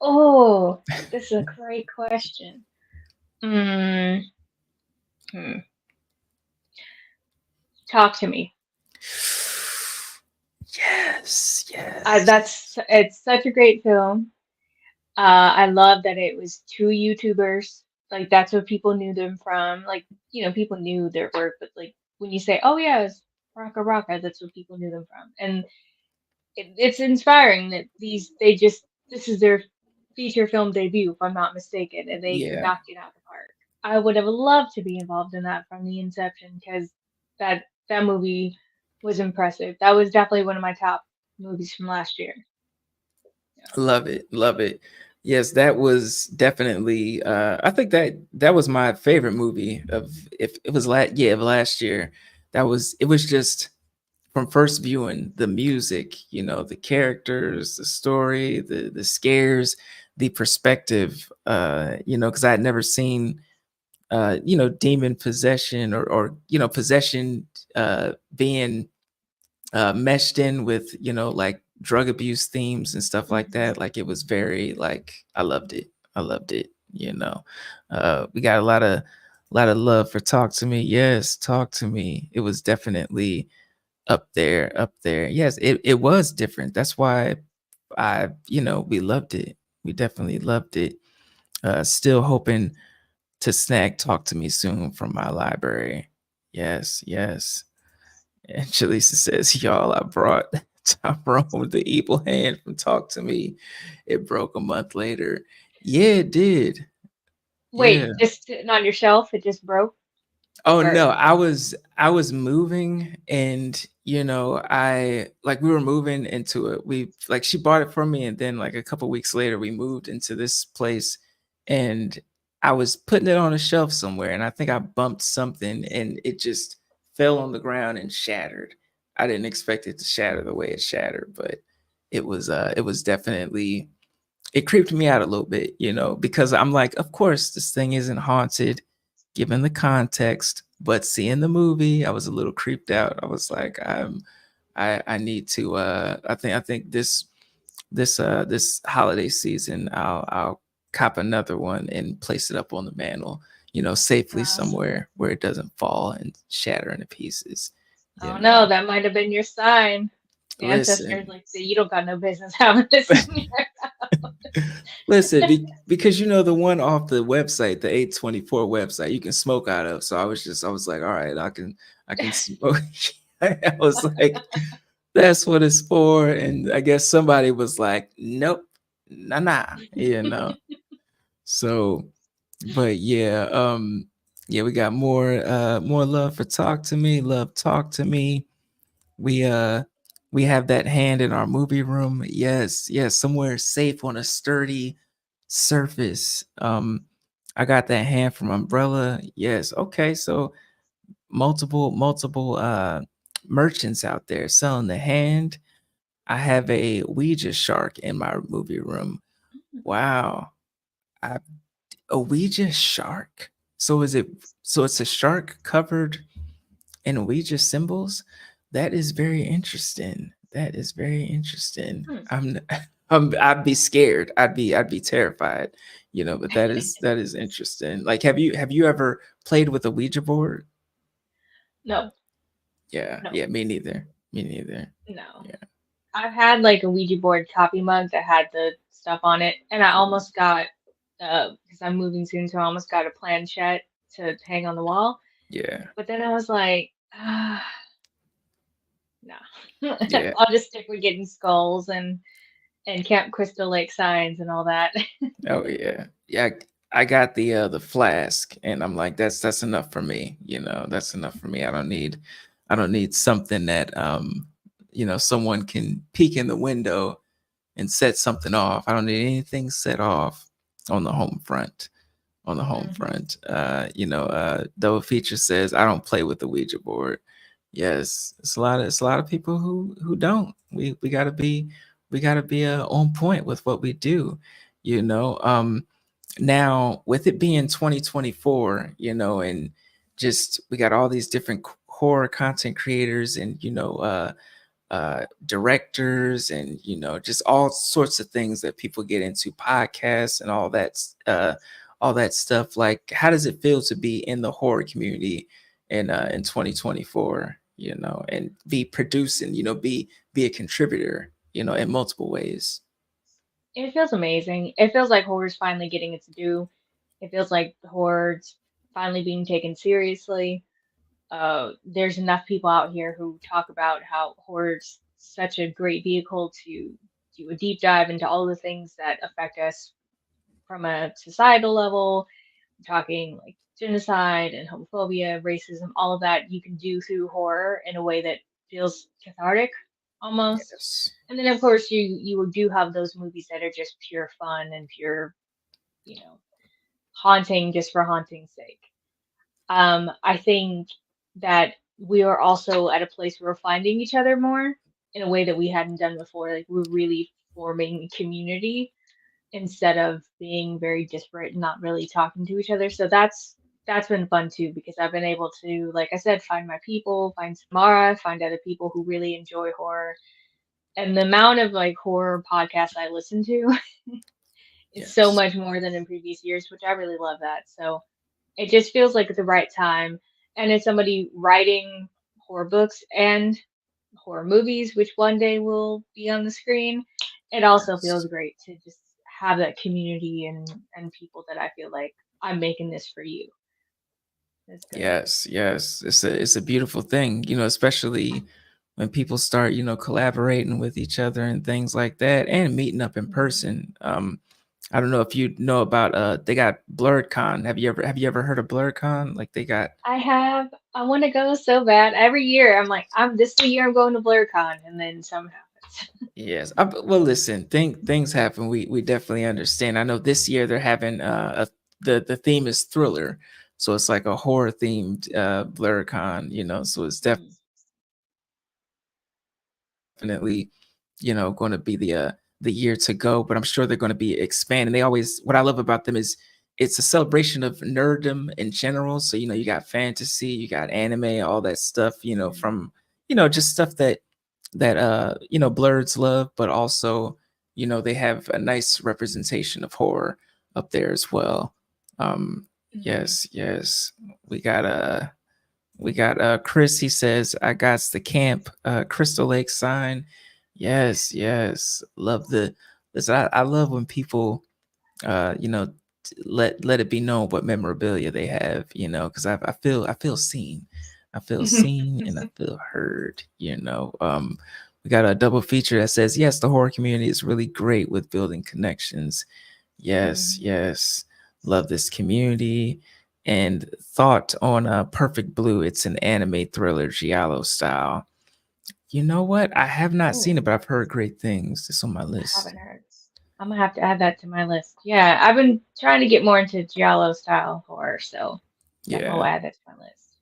Oh, this is a great question. Mm, hmm. Talk to me. Yes, yes. It's such a great film. I love that it was two YouTubers. Like that's what people knew them from. Like, people knew their work, but like when you say, "Oh yeah, it's Raka Raka," that's what people knew them from. And it's inspiring that this is their feature film debut, if I'm not mistaken, and they Yeah, knocked it out of the park. I would have loved to be involved in that from the inception because that movie was impressive. That was definitely one of my top movies from last year. Yeah. love it, love it. Yes, that was definitely I think that was my favorite movie of, if it was of last year. It was just from first viewing, the music, the characters, the story, the scares, the perspective, because I had never seen demon possession, or possession being meshed in with, like drug abuse themes and stuff like Mhm. that. Like it was very, like, I loved it. I loved it. We got a lot of love for Talk to Me. Yes, Talk to Me. It was definitely up there, up there. Yes, it was different. That's why we loved it. We definitely loved it. Still hoping to snag Talk to Me soon from my library. Yes, yes. And Jaleesa says, y'all, I brought Tyrone the evil hand from Talk to Me. It broke a month later. Yeah, it did. Yeah. Wait, just sitting on your shelf, it just broke? Oh Or no, I was moving, and I like, we were moving into it. We like, she bought it from me, and then like a couple weeks later we moved into this place, and I was putting it on a shelf somewhere, and I think I bumped something and it just fell on the ground and shattered. I didn't expect it to shatter the way it shattered, but it was definitely, it creeped me out a little bit, because I'm like, of course, this thing isn't haunted, given the context. But seeing the movie, I was a little creeped out. I was like, I need to. I think this holiday season, I'll cop another one and place it up on the mantle, safely awesome. somewhere where it doesn't fall and shatter into pieces. You Oh know, no, that might have been your sign. The ancestors listen. like say you don't got no business having this in your. Listen, because the one off the website, the 824 website, you can smoke out of. So I was like, all right, I can smoke. I was like, that's what it's for. And I guess somebody was like, nope, nah. So, but yeah, yeah, we got more love for Talk to Me, love Talk to Me. We uh we have that hand in our movie room. Yes, yes, somewhere safe on a sturdy surface. I got that hand from Umbrella. Yes. Okay. So multiple merchants out there selling the hand. I have a Ouija shark in my movie room. Wow. I, a Ouija shark? So is it so it's a shark covered in Ouija symbols? That is very interesting. That is very interesting. Hmm. I'd be scared. I'd be terrified, but that is interesting. Like have you ever played with a Ouija board? No, Yeah, no, yeah, me neither. Me neither. no. Yeah. I've had like a Ouija board coffee mug that had the stuff on it, and I almost got because I'm moving soon, so I almost got a planchette to hang on the wall. Yeah. But then I was like, no, Yeah. I'll just stick with getting skulls and Camp Crystal Lake signs and all that. Oh yeah. Yeah, I got the flask and I'm like that's enough for me, That's enough for me. I don't need something that someone can peek in the window and set something off. I don't need anything set off on the home front. On the home Hmm. front. Though feature says I don't play with the Ouija board. Yes, it's a lot of people who don't. We gotta be on point with what we do. You know, now with it being 2024, and just we got all these different horror content creators and directors and just all sorts of things that people get into podcasts and all that stuff. Like how does it feel to be in the horror community in 2024, and be producing, be a contributor, in multiple ways. It feels amazing. It feels like horror's finally getting its due. It feels like the horror's finally being taken seriously. There's enough people out here who talk about how horror's such a great vehicle to do a deep dive into all the things that affect us from a societal level, talking like genocide and homophobia, racism, all of that you can do through horror in a way that feels cathartic almost. Yes. And then of course you do have those movies that are just pure fun and pure, you know, haunting just for haunting's sake. I think that we are also at a place where we're finding each other more in a way that we hadn't done before. Like we're really forming community instead of being very disparate and not really talking to each other. So that's been fun too because I've been able to, like I said, find my people, find Samara, find other people who really enjoy horror. And the amount of like horror podcasts I listen to is so Yes. much more than in previous years, which I really love that. So it just feels like the right time. And as somebody writing horror books and horror movies, which one day will be on the screen, it also feels Yes. great to just have that community and people that I feel like I'm making this for you. It's great. Yes, yes. It's a beautiful thing, especially when people start, collaborating with each other and things like that and meeting up in Mhm. person. I don't know if you know about they got BlurredCon. Have you ever heard of BlurredCon? Like they got I want to go so bad. Every year I'm like, I'm this the year I'm going to BlurCon, and then something happens. yes. Well, listen, things happen. We definitely understand. I know this year they're having the theme is thriller. So it's like a horror themed BlurredCon, so it's Mhm. definitely, going to be the year to go. But I'm sure they're going to be expanding. They always what I love about them is it's a celebration of nerddom in general. So you got fantasy, you got anime, all that stuff. Mhm. From just stuff that blurs love, but also they have a nice representation of horror up there as well. Um, Mhm. yes, yes, we got Chris. He says, I got the camp Crystal Lake sign. Yes, yes. Love the listen. I love when people let it be known what memorabilia they have, because I feel seen. I feel seen and I feel heard, we got a double feature that says, yes, the horror community is really great with building connections. Yes, Mhm. yes. Love this community. And thought on Perfect Blue. It's an anime thriller, Giallo style. You know what? I have not seen Oh, it, but I've heard great things. It's on my I list. haven't heard. I'm gonna have to add that to my list. Yeah, I've been trying to get more into giallo style horror, so definitely will Yeah. add that to my list.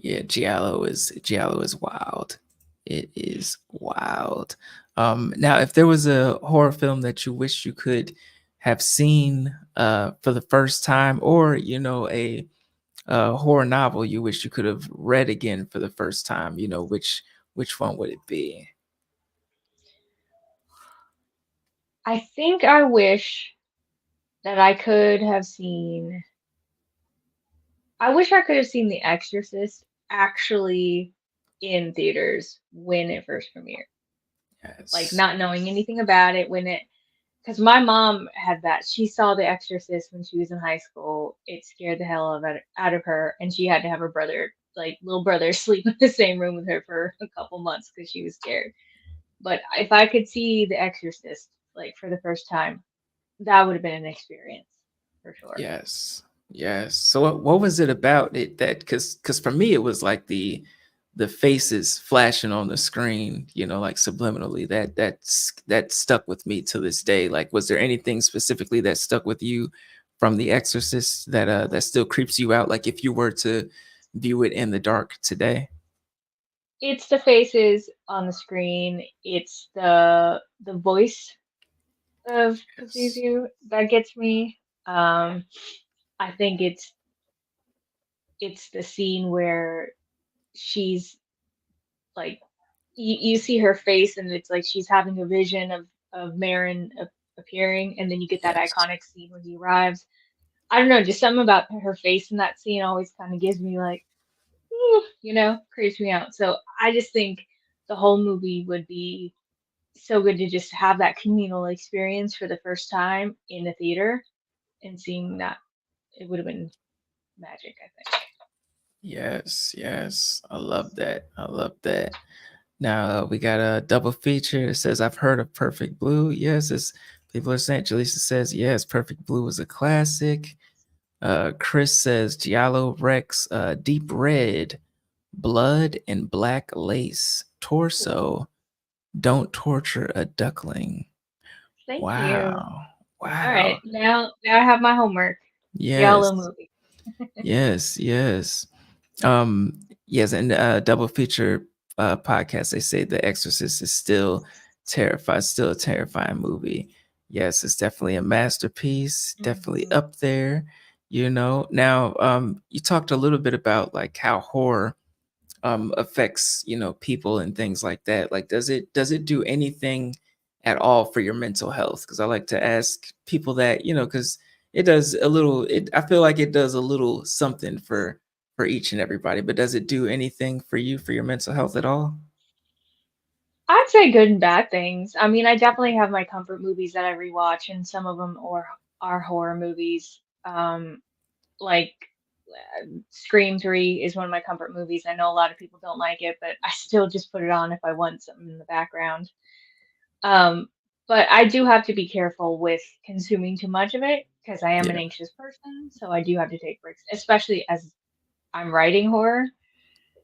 Yeah, Giallo is wild. It is wild. Now, if there was a horror film that you wish you could have seen for the first time, or a horror novel you wish you could have read again for the first time, which one would it be? I think I wish that I wish I could have seen The Exorcist actually in theaters when it first premiered. Like Yes, not knowing anything about it when it because my mom had that. She saw The Exorcist when she was in high school. It scared the hell out of her, and she had to have her brother, like little brother, sleep in the same room with her for a couple months because she was scared. But if I could see The Exorcist like for the first time, that would have been an experience for sure. yes, yes. So what was it about it that because for me it was like the faces flashing on the screen, like subliminally. That stuck with me to this day. Like, was there anything specifically that stuck with you from The Exorcist that still creeps you out? Like, if you were to view it in the dark today? It's the faces on the screen. It's the voice of Yes, Pazuzu that gets me. Um, I think it's the scene where she's like you see her face and it's like she's having a vision of Marin appearing, and then you get that yes, iconic scene when he arrives. I don't know, just something about her face in that scene always kind of gives me like, creeps me out. So I just think the whole movie would be so good to just have that communal experience for the first time in the theater and seeing that. It would have been magic, I think. yes, yes. I love that. I love that. Now we got a double feature. It says, "I've heard of Perfect Blue." Yes, it's people are saying. Jaleesa says, "Yes, Perfect Blue is a classic." Chris says, "Giallo Rex, Deep Red, Blood and Black Lace, Cool. Torso, Don't Torture a Duckling." Thank you. Wow, All right, wow. now I have my homework. Giallo Yes, movie. yes, yes. Um, yes, and double feature podcast. They say The Exorcist is still a terrifying movie. Yes, it's definitely a masterpiece, definitely Hmm. up there. Now you talked a little bit about like how horror affects people and things like that. Like, does it do anything at all for your mental health? Because I like to ask people that, because it does a little. I feel like it does a little something for each and everybody. But does it do anything for you for your mental health at all? I'd say good and bad things. I mean, I definitely have my comfort movies that I rewatch, and some of them are horror movies. Like Scream 3 is one of my comfort movies. I know a lot of people don't like it, but I still just put it on if I want something in the background. Um, but I do have to be careful with consuming too much of it because I am an Yeah. anxious person, so I do have to take breaks, especially as I'm writing horror.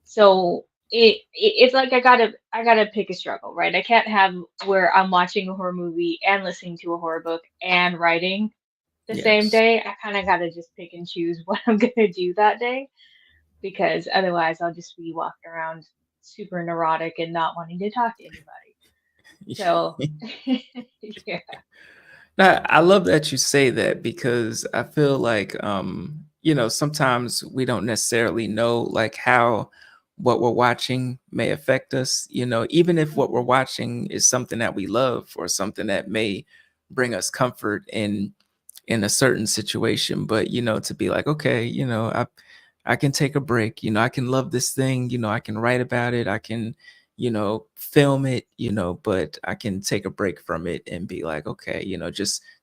So it's like I gotta pick a struggle, right? I can't have where I'm watching a horror movie and listening to a horror book and writing the same Yes. day. I kind of gotta just pick and choose what I'm gonna do that day because otherwise I'll just be walking around super neurotic and not wanting to talk to anybody. So yeah. Now, I love that you say that because I feel like sometimes we don't necessarily know like how what we're watching may affect us, even if what we're Mhm. watching is something that we love or something that may bring us comfort in a certain situation. But to be like, okay, I can take a break, I can love this thing, I can write about it, I can film it, but I can take a break from it and be like, okay,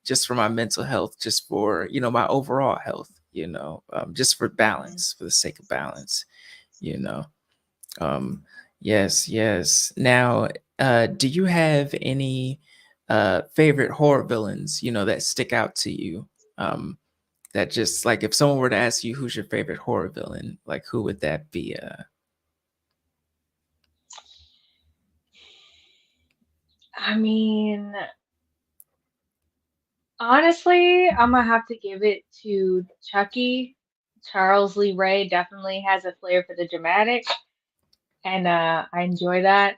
just for my mental health, just for my overall health, just for Mhm. balance, for the sake of balance, you know um yes, yes. Now, do you have any favorite horror villains, that stick out to you? That just like, if someone were to ask you who's your favorite horror villain, like, who would that be? I mean, honestly, I'm gonna have to give it to Chucky Charles Lee Ray definitely has a flair for the dramatic, and I enjoy that.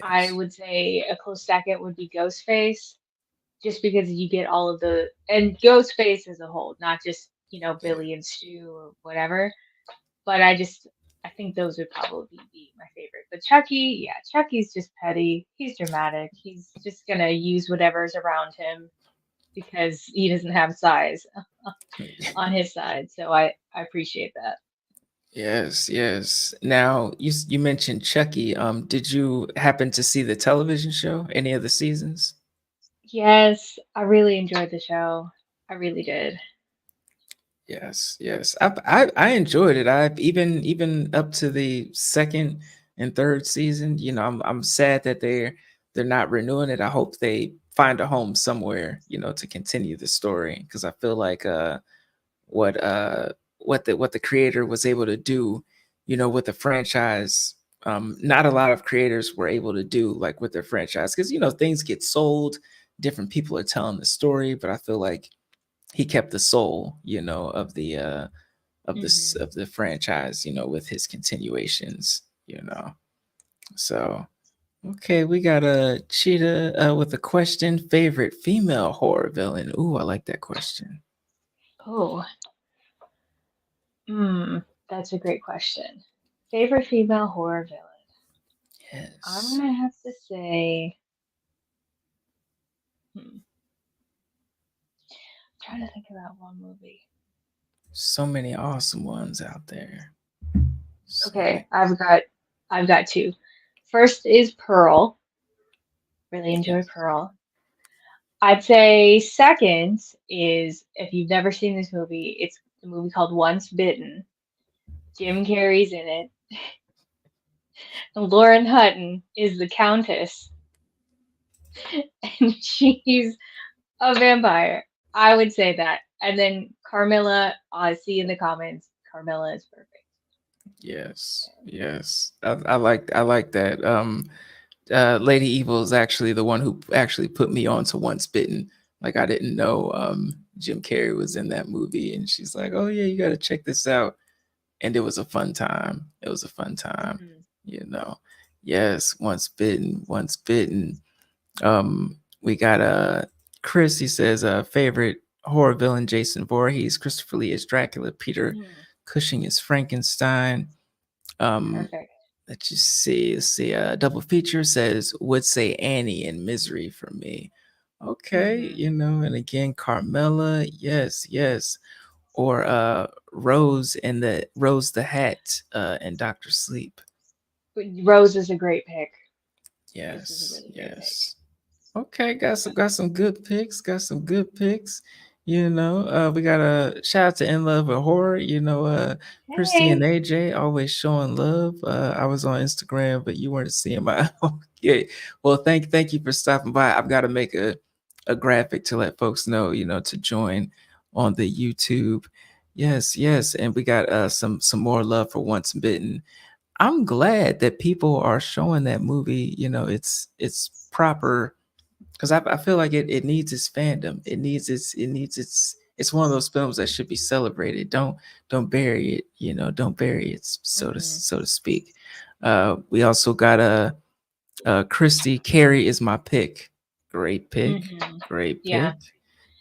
I Yes. would say a close second would be Ghostface, just because you get all of the and Ghostface as a whole, not just Yeah. Billy and Stu or whatever. But I think those would probably be my favorite. But Chucky, yeah, Chucky's just petty. He's dramatic. He's just gonna use whatever's around him because he doesn't have size on his side. So I appreciate that. Yes, yes. Now, you mentioned Chucky. Did you happen to see the television show? Any of the seasons? Yes, I really enjoyed the show. I really did. Yes, yes. I enjoyed it. I've even up to the second and third season. I'm sad that they're not renewing it. I hope they find a home somewhere, to continue the story because I feel like what uh what the creator was able to do, with the franchise. Not a lot of creators were able to do like with their franchise because things get sold, different people are telling the story, but I feel like he kept the soul, Hmm. of the franchise, with his continuations. So okay, we got a Cheetah with a question. Favorite female horror villain? Ooh, I like that question. Oh, that's a great question. Favorite female horror villain? I'm Yes. gonna have to say, trying to think of that one movie. So many awesome ones out there. So Okay, many. I've got two. First is Pearl. Really enjoy Yes. Pearl. I'd say second is if you've never seen this movie, it's a movie called Once Bitten. Jim Carrey's in it. And Lauren Hutton is the Countess, and she's a vampire. I would say that. And then Carmilla, I see in the comments, Carmilla is perfect. Yes. Yes. I like that. Lady Evil is actually the one who actually put me on to Once Bitten. Like I didn't know Jim Carrey was in that movie, and she's like, "Oh yeah, you got to check this out." And it was a fun time. It was a fun time, Hmm. you know. Yes, Once Bitten, Once Bitten. We got Chris. He says favorite horror villain Jason Voorhees, Christopher Lee as Dracula, Peter Hmm. Cushing as Frankenstein. Um, Perfect. let's just see. Let's see. Double feature says would say Annie in Misery for me. Okay, Hmm. and again Carmela, yes, yes, or Rose the Hat and Doctor Sleep. Rose is a great pick. Rose is a Yes, really great pick. yes. Okay, got some good picks. Got some good picks. We got a shout out to In Love with Horror. Christy and Hey. AJ always showing love. I was on Instagram, but you weren't seeing my. Okay, well, thank you for stopping by. I've got to make a graphic to let folks know, to join on the YouTube. Yes, yes, and we got some more love for Once Bitten. I'm glad that people are showing that movie. It's proper because I feel like it needs its fandom. It's one of those films that should be celebrated. Don't bury it. Don't bury it, Hmm. so to speak. We also got a Christy Carey is my pick. Great pick. Hmm. Great Yeah. pick.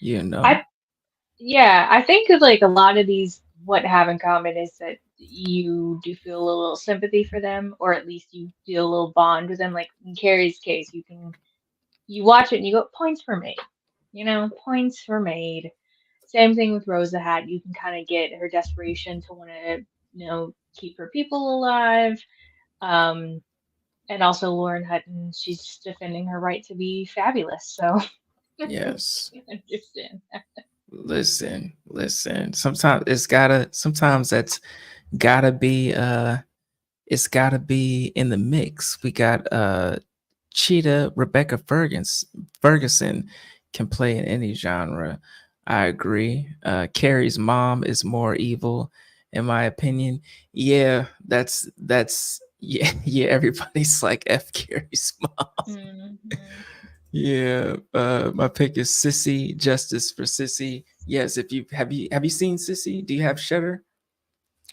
You know. I Yeah, I think of like a lot of these, what have in common is that you do feel a little sympathy for them, or at least you feel a little bond with them. Like in Carrie's case, you watch it and you go, points were made. Points were made. Same thing with Rosa Hat. You can kind of get her desperation to want to, keep her people alive. Um, and also Lauren Hutton, she's defending her right to be fabulous. So I Yes. understand. Listen, listen. Sometimes that's gotta be it's gotta be in the mix. We got Cheetah, Rebecca Ferguson can play in any genre. I agree. Carrie's mom is more evil, in my opinion. Yeah, that's yeah, yeah, everybody's like F Carrie's mom. Hmm. Yeah. My pick is Sissy, Justice for Sissy. Yes, if you have you seen Sissy? Do you have Shutter?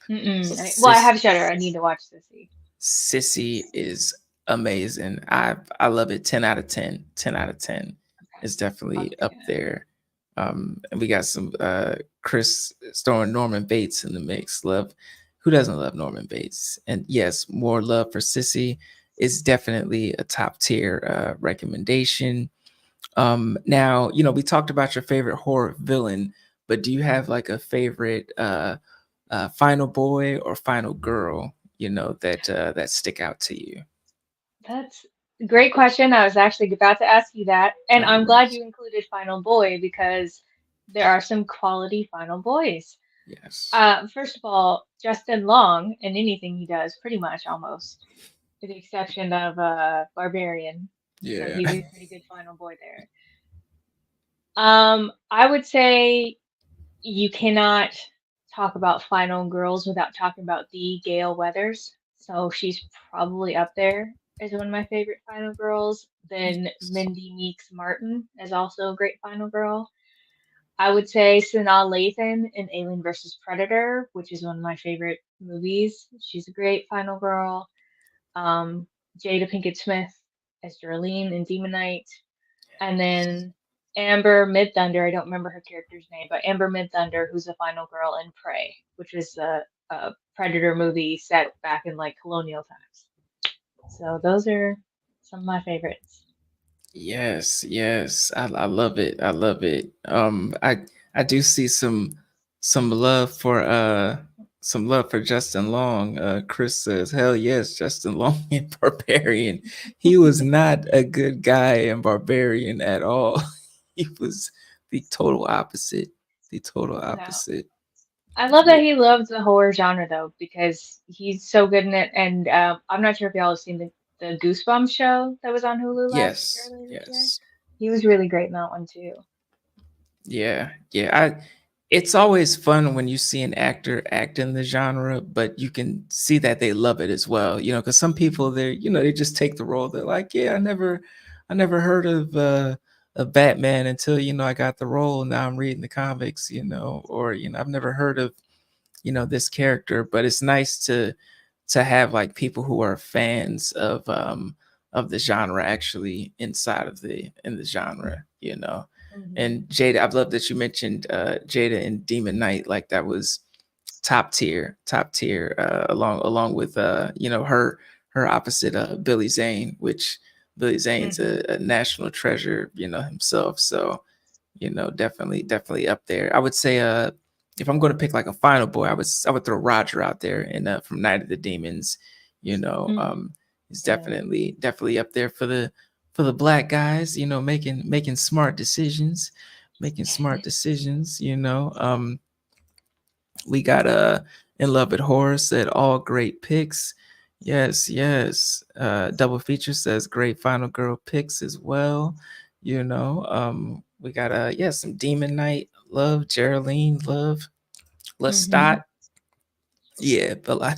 Well, I Sis have Shutter. I need to watch Sissy. Sissy is amazing. I love it. 10 out of 10. 10 out of 10. Okay, It's I'll definitely take up a note. there. And we got some Chris throwing Norman Bates in the mix. Love, who doesn't love Norman Bates? And yes, more love for Sissy is definitely a top tier recommendation. Now, we talked about your favorite horror villain, but do you have like a favorite final boy or final girl, that stick out to you? That's a great question. I was actually about to ask you that, and Oh, I'm glad yes. you included Final Boy because there are some quality Final Boys. Yes. First of all, Justin Long in anything he does, pretty much almost, with the exception of Barbarian. So Yeah. he's a pretty good Final Boy there. I would say you cannot talk about Final Girls without talking about the Gale Weathers. So she's probably up there as one of my favorite Final Girls. Then Yes. Mindy Meeks Martin is also a great Final Girl. I would say Sanaa Lathan in Alien versus Predator, which is one of my favorite movies. She's a great Final Girl. Um, Jada Pinkett Smith as Darlene in Demon Knight. And then Amber Midthunder, I don't remember her character's name, but Amber Midthunder, who's the final girl in Prey, which was a Predator movie set back in like colonial times. So those are some of my favorites. Yes, yes. I love it. I love it. I do see some love for Justin Long. Chris says, "Hell yes, Justin Long in Barbarian. He was not a good guy in Barbarian at all. He was the total opposite. The total No. opposite." I love that Yeah. he loves the horror genre though, because he's so good in it. And I'm not sure if y'all have seen the Goosebumps show that was on Hulu Yes. earlier this year. Yes. He was really great in that one too. Yeah, yeah. It's always fun when you see an actor act in the genre, but you can see that they love it as well. Because some people they just take the role. They're like, yeah, I never heard of Batman until I got the role. And now I'm reading the comics, or I've never heard of this character. But it's nice to have like people who are fans of the genre actually inside of the in the genre. Hmm. And Jada, I've loved that you mentioned Jada and Demon Knight. Like that was top tier, along with her opposite, Billy Zane, which Billy Zane's Hmm. a national treasure, himself. So definitely up there. I would say, if I'm going to pick like a final boy, I would throw Roger out there, and from Night of the Demons. You know, Hmm. um, he's Yeah. definitely up there for the black guys. Making smart decisions, making smart decisions. We got In Love with Horror said all great picks. Yes, yes. Double feature says great final girl picks as well. We got some Demon Knight love, Geraldine love, Hmm. Lestat. Yeah, but like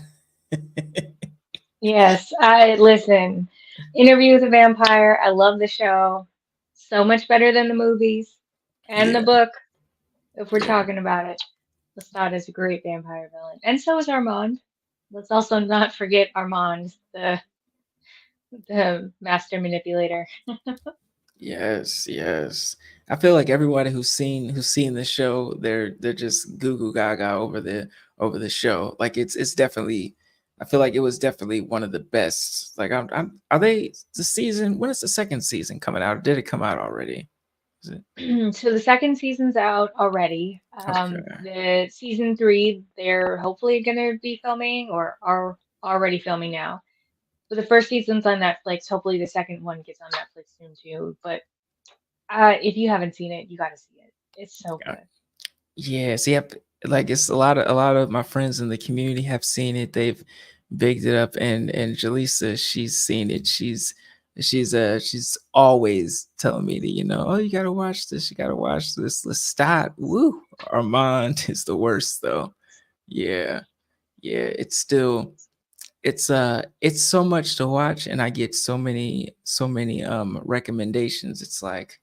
Yes, I listen. Interview with a Vampire. I love the show. So much better than the movies and the yeah, book, if we're yeah. talking about it. Lestat is a great vampire villain. And so is Armand. Let's also not forget Armand, the master manipulator. Yes, yes. I feel like everybody who's seen the show, they're just goo goo gaga over the show. Like it's definitely, I feel like it was definitely one of the best. Like are they the season? When is the second season coming out? Or did it come out already? Is it So the second season's out already. okay? The season three, they're hopefully going to be filming or are already filming now. But the first season's on Netflix. Hopefully, the second one gets on Netflix soon too. But if you haven't seen it, you got to see it. It's so Yeah. good. Yes, yep. Like it's a lot of my friends in the community have seen it. They've bigged it up, and Jaleesa, she's seen it. She's always telling me to, oh, you gotta watch this, you gotta watch this. Let's stop. Woo. Armand is the worst though. Yeah, yeah. It's so much to watch, and I get so many recommendations. It's like,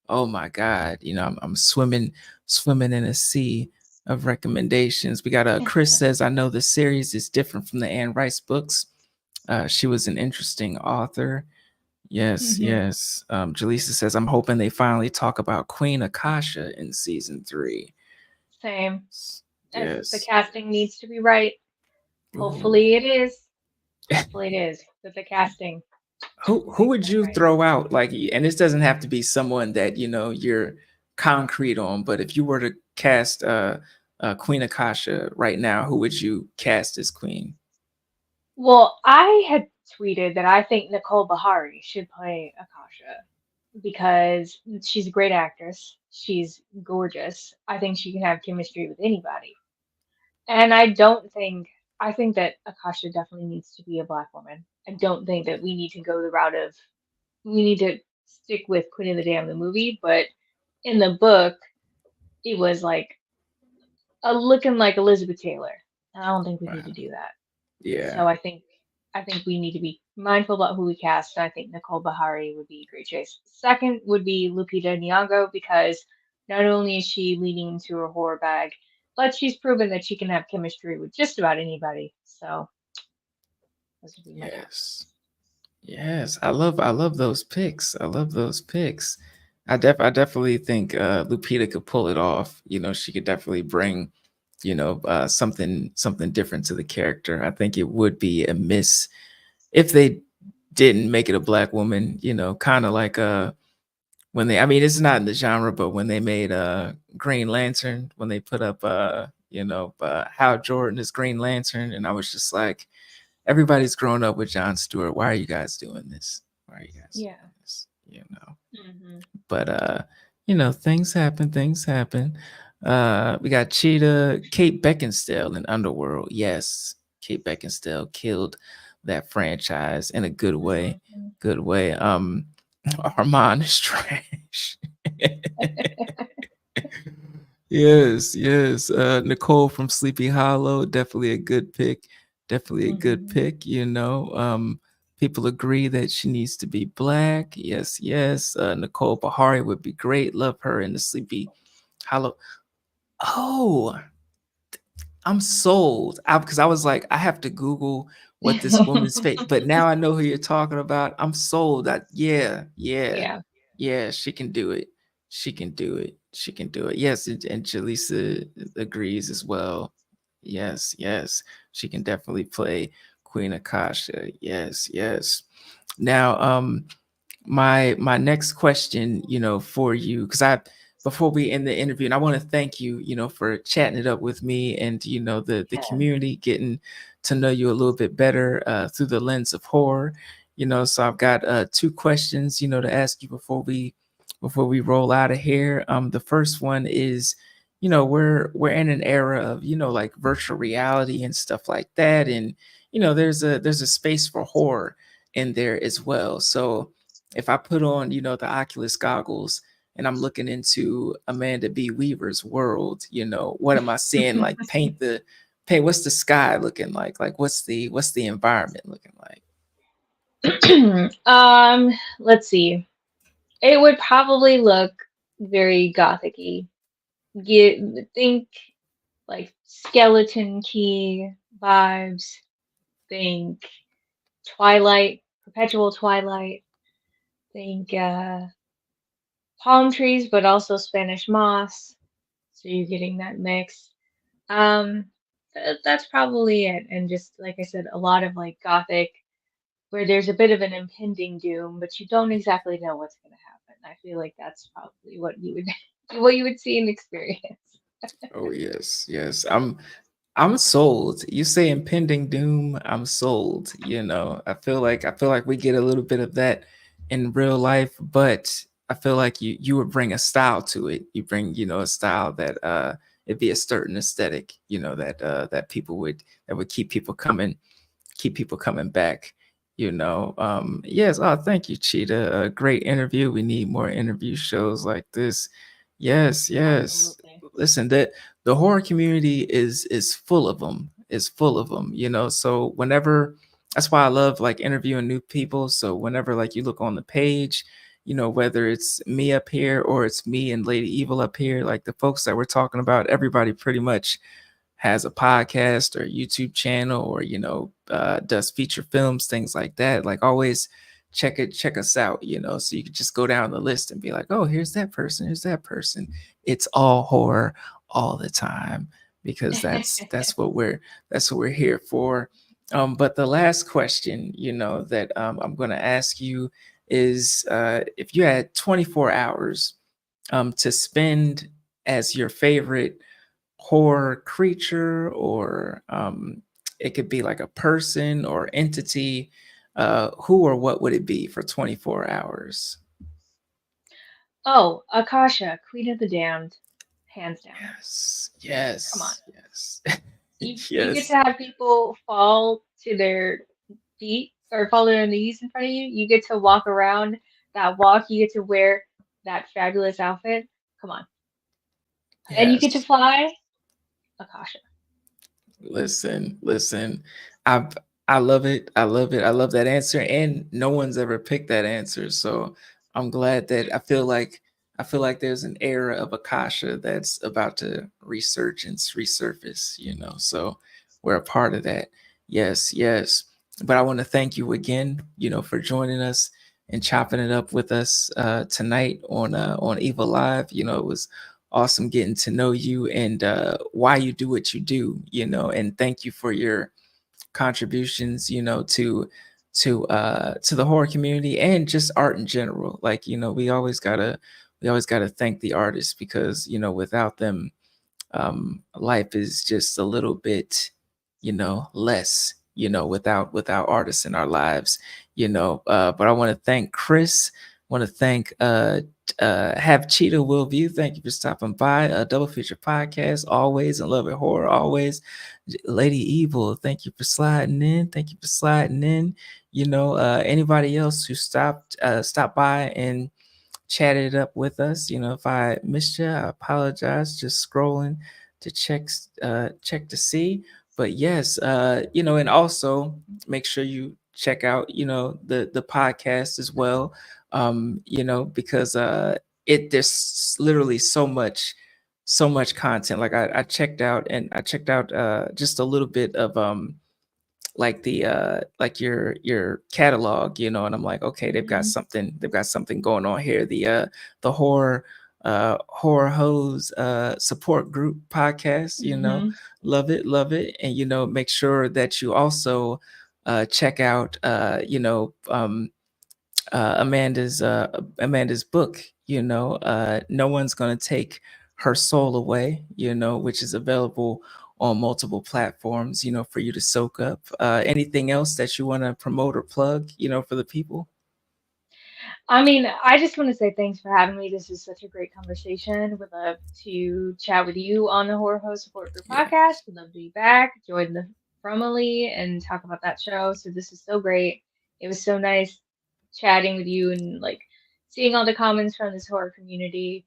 oh my god, I'm swimming in a sea of recommendations. We got Chris says, I know the series is different from the Anne Rice books. She was an interesting author. Yes, Hmm. yes. Jaleesa says, I'm hoping they finally talk about Queen Akasha in season 3. Same. As the Yes. casting needs to be right. Ooh. Hopefully it is. Hopefully it is. But the casting Who needs to would be you right. throw out, like, and this doesn't have to be someone that you're concrete on, but if you were to cast Queen Akasha right now, who would you cast as queen? Well, I had tweeted that I think Nicole Bahari should play Akasha because she's a great actress. She's gorgeous. I think she can have chemistry with anybody. And I think that Akasha definitely needs to be a black woman. I don't think that we need to go the route of we need to stick with Queen of the Damned the movie, but in the book it was like looking like Elizabeth Taylor. And I don't think we need to Wow. do that. Yeah. So I think we need to be mindful about who we cast. And I think Nicole Bahari would be a great choice. Second would be Lupita Nyong'o because not only is she leaning into her horror bag, but she's proven that she can have chemistry with just about anybody. So those would be my tops. Yes. Yes. I love those picks. I love those picks. I definitely think Lupita could pull it off. She could definitely bring, something different to the character. I think it would be a miss if they didn't make it a black woman, kind of like when they, I mean, it's not in the genre, but when they made Green Lantern, when they put up Hal Jordan as Green Lantern, and I was just like, everybody's grown up with John Stewart. Why are you guys doing this? Why are you guys Yeah. doing this? Hmm. But things happen, things happen. We got Cheetah, Kate Beckinsale in Underworld. Yes, Kate Beckinsale killed that franchise in a good way. Hmm. Good way. Armand is trash. Yes, yes. Nicole from Sleepy Hollow, definitely a good pick. Definitely a good Hmm. pick, People agree that she needs to be black. Yes, yes. Nicole Bahari would be great. Love her in the Sleepy Hollow. Oh, I'm sold. Because I was like, I have to Google what this woman's face, but now I know who you're talking about. I'm sold. That yeah, yeah, Yeah. yeah. She can do it. She can do it. She can do it. Yes, and Jaleesa agrees as well. Yes, yes. She can definitely play Queen Akasha. Yes, yes. Now, my next question, for you, because I before we end the interview, and I want to thank you, for chatting it up with me and the Yeah. community, getting to know you a little bit better through the lens of horror. So I've got two questions, to ask you before we roll out of here. The first one is, we're in an era of like virtual reality and stuff like that, and there's a space for horror in there as well. So if I put on, the Oculus goggles and I'm looking into Amanda B. Weaver's world, what am I seeing? Like paint, what's the sky looking like? Like what's the environment looking like? Let's see. It would probably look very gothic-y. Think like skeleton key vibes. Think Twilight, perpetual Twilight. Think palm trees, but also Spanish moss. So you're getting that mix. Um, that's probably it. And just like I said, a lot of like gothic, where there's a bit of an impending doom, but you don't exactly know what's going to happen. I feel like that's probably what you would what you would see and experience. Oh yes, yes. I'm sold. You say impending doom, I'm sold. I feel like we get a little bit of that in real life, but I feel like you would bring a style to it. You bring, a style that it'd be a certain aesthetic, that that would keep people coming back. Yes. Oh, thank you, Cheetah. A great interview. We need more interview shows like this. Yes, yes. Absolutely. Listen, that the horror community is full of them. Is full of them. So whenever, that's why I love like interviewing new people. So whenever like you look on the page, whether it's me up here or it's me and Lady Evil up here, like the folks that we're talking about, everybody pretty much has a podcast or YouTube channel, or does feature films, things like that. Like, always check us out, so you can just go down the list and be like, oh, here's that person, here's that person. It's all horror all the time, because that's what we're here for. But the last question, that I'm going to ask you is, if you had 24 hours to spend as your favorite horror creature, or it could be like a person or entity, who or what would it be for 24 hours? Oh, Akasha, Queen of the Damned, hands down. Yes, Come on. yes, yes. You get to Yes, have people fall to their feet or fall to their knees in front of you. You get to walk around that walk. You get to wear that fabulous outfit. Come on. And you get to yes. fly. Akasha. Listen. I I love it. I love it. I love that answer. And no one's ever picked that answer. So I'm glad that I feel like there's an era of Akasha that's about to resurgence, resurface, So we're a part of that. Yes, yes. But I want to thank you again, for joining us and chopping it up with us tonight on Eva Live. It was awesome getting to know you, and why you do what you do, and thank you for your contributions, to the horror community and just art in general. Like, we always gotta thank the artists, because without them, life is just a little bit, less, without artists in our lives, but I want to thank Chris, want to thank have Cheetah Will View. Thank you for stopping by. Double Feature Podcast, always, and Love It Horror, always. Lady Evil, thank you for sliding in. Thank you for sliding in. Anybody else who stopped by and chatted up with us. If I missed you, I apologize. Just scrolling to check to see. But yes, and also make sure you check out, the podcast as well. Because it there's literally so much content. Like, I checked out just a little bit of like your catalog, and I'm like, okay, Hmm. they've got something going on here. The horror hose support group podcast, Hmm. love it. And make sure that you also check out Amanda's book, No One's Gonna Take Her Soul Away, which is available on multiple platforms, for you to soak up. Anything else that you want to promote or plug, for the people? I mean, I just want to say thanks for having me. This is such a great conversation. Would love to chat with you on the Horror Host Support Group Yeah. podcast. Would love to be back, join the Fromily and talk about that show. So this is so great. It was so nice chatting with you and like seeing all the comments from this horror community.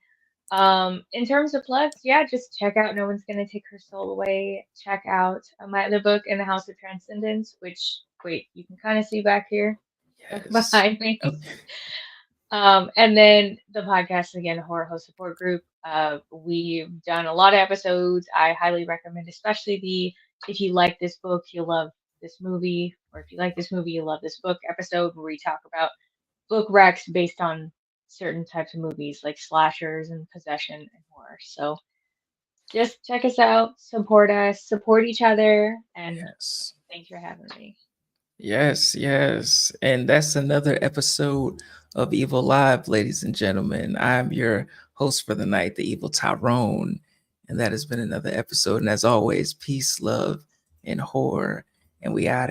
In terms of plugs, yeah, just check out No One's Gonna Take Her Soul Away. Check out my other book, In the House of Transcendence, which, wait, you can kind of see back here Yes. behind Oh, me. And then the podcast again, Horror Host Support Group. We've done a lot of episodes. I highly recommend, especially the if you like this book, you'll love this movie, or if you like this movie, you'll love this book episode where we talk about book recs based on certain types of movies like slashers and possession and horror. So just check us, support each other, and yes. thanks for having me. Yes, yes. And that's another episode of Evil Live, ladies and gentlemen. I'm your host for the night, the Evil Tyrone. And that has been another episode. And as always, peace, love, and horror. And we out of